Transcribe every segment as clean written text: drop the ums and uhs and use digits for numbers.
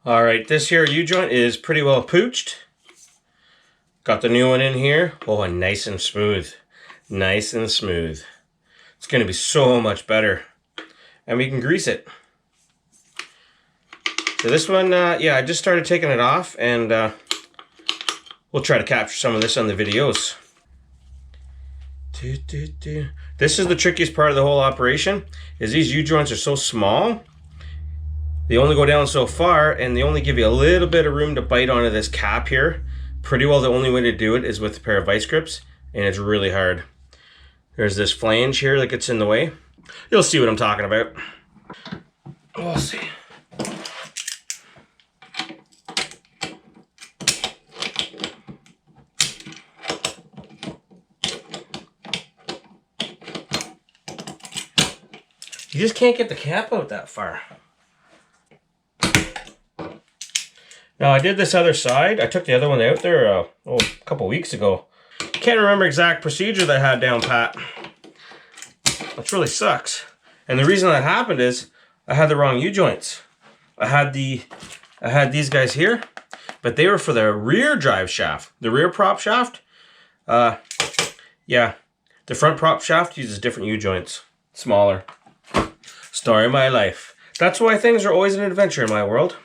All right, this here U-joint is pretty well pooched. Got the new one in here. Oh, and nice and smooth. Nice and smooth. It's going to be so much better. And we can grease it. So this one, yeah, I just started taking it off, and we'll try to capture some of this on the videos. This is the trickiest part of the whole operation, is these U-joints are so small. They only go down so far, and they only give you a little bit of room to bite onto this cap here. Pretty well the only way to do it is with a pair of vice grips, and it's really hard. There's this flange here that gets in the way. You'll see what I'm talking about. We'll see. You just can't get the cap out that far. Now I did this other side. I took the other one out there a couple weeks ago. Can't remember exact procedure that I had down pat. Which really sucks. And the reason that happened is I had the wrong U-joints. I had these guys here, but they were for the rear drive shaft, the rear prop shaft. Yeah, the front prop shaft uses different U-joints, smaller. Story of my life. That's why things are always an adventure in my world.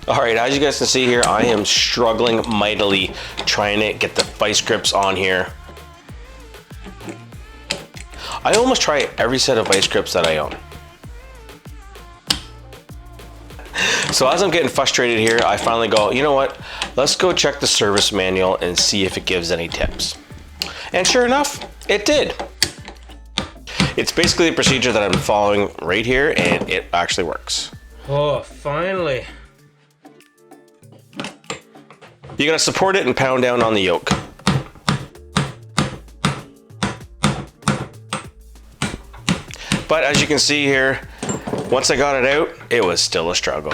All right, as you guys can see here, I am struggling mightily trying to get the vice grips on here. I almost try every set of vice grips that I own. So as I'm getting frustrated here, I finally go, you know what? Let's go check the service manual and see if it gives any tips. And sure enough, it did. It's basically the procedure that I'm following right here, and it actually works. Oh, finally. You're gonna support it and pound down on the yoke. But as you can see here, once I got it out, it was still a struggle.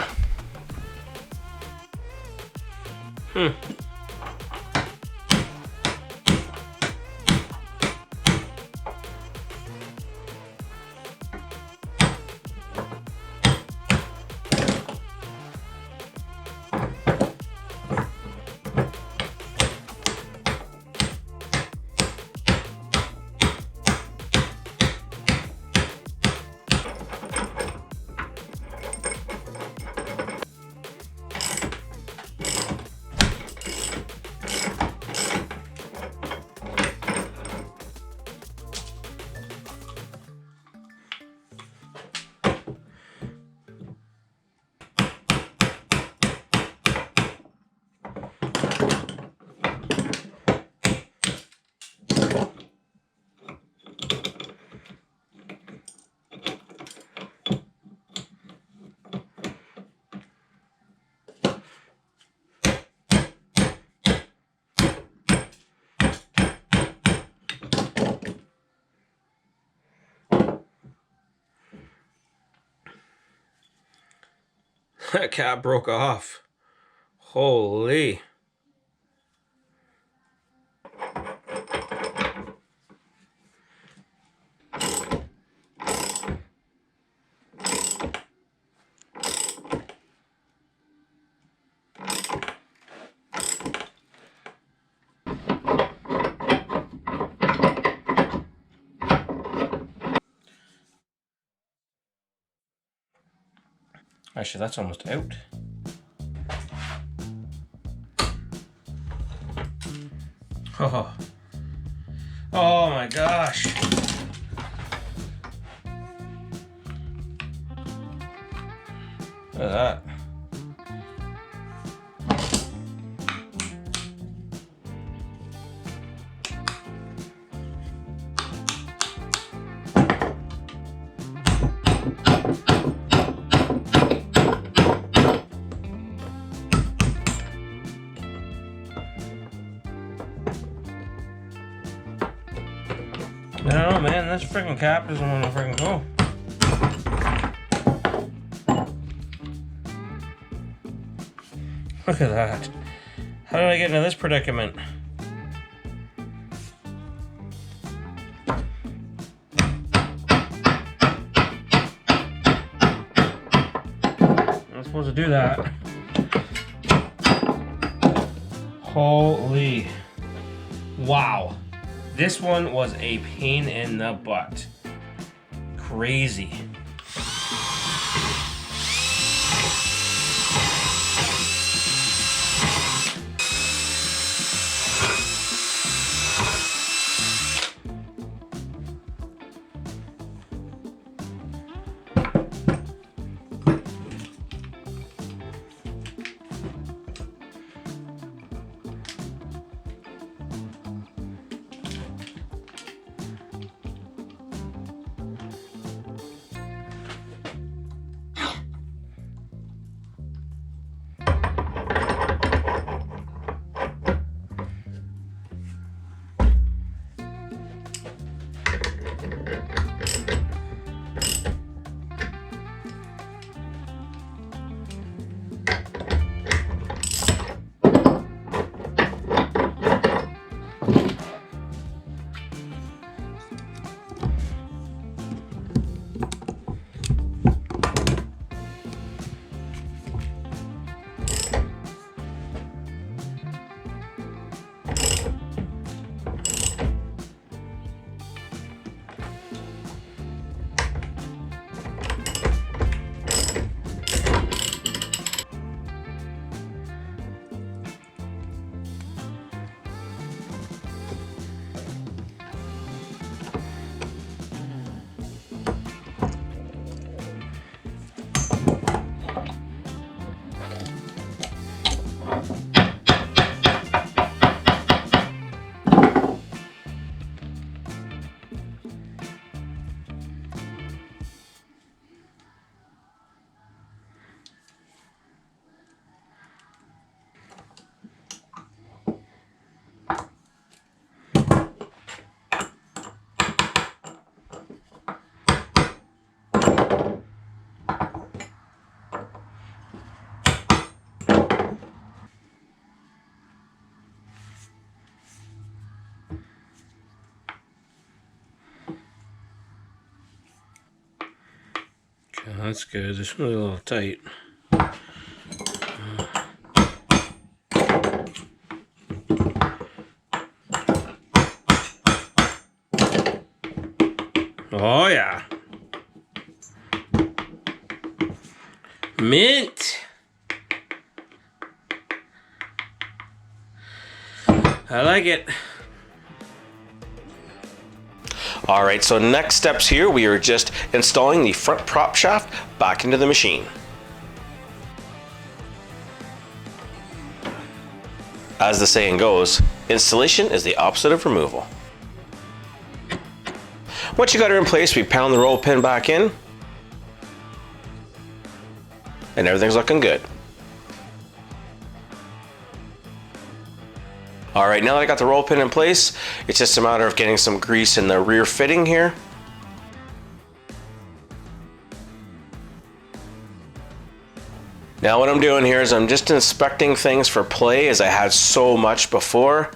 That cap broke off. Holy. Actually, that's almost out. Oh. Oh my gosh. Look at that. I don't know, man, this freaking cap doesn't want to freaking go. Look at that. How did I get into this predicament? I'm not supposed to do that. Holy. Wow. This one was a pain in the butt. Crazy. Okay, that's good. It's really a little tight. Oh yeah. Mint. I like it. Alright, so next steps here, we are just installing the front prop shaft back into the machine. As the saying goes, installation is the opposite of removal. Once you got it in place, we pound the roll pin back in, and everything's looking good. All right, now that I got the roll pin in place, it's just a matter of getting some grease in the rear fitting here. Now what I'm doing here is I'm just inspecting things for play, as I had so much before.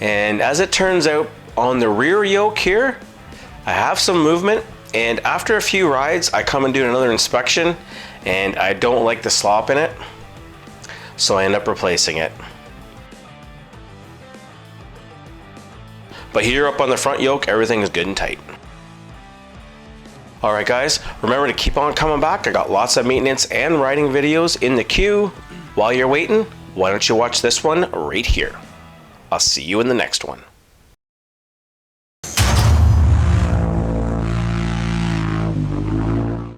And as it turns out, on the rear yoke here, I have some movement, and after a few rides, I come and do another inspection, and I don't like the slop in it, so I end up replacing it. But here up on the front yoke, everything is good and tight. Alright guys, remember to keep on coming back. I got lots of maintenance and riding videos in the queue. While you're waiting, why don't you watch this one right here? I'll see you in the next one.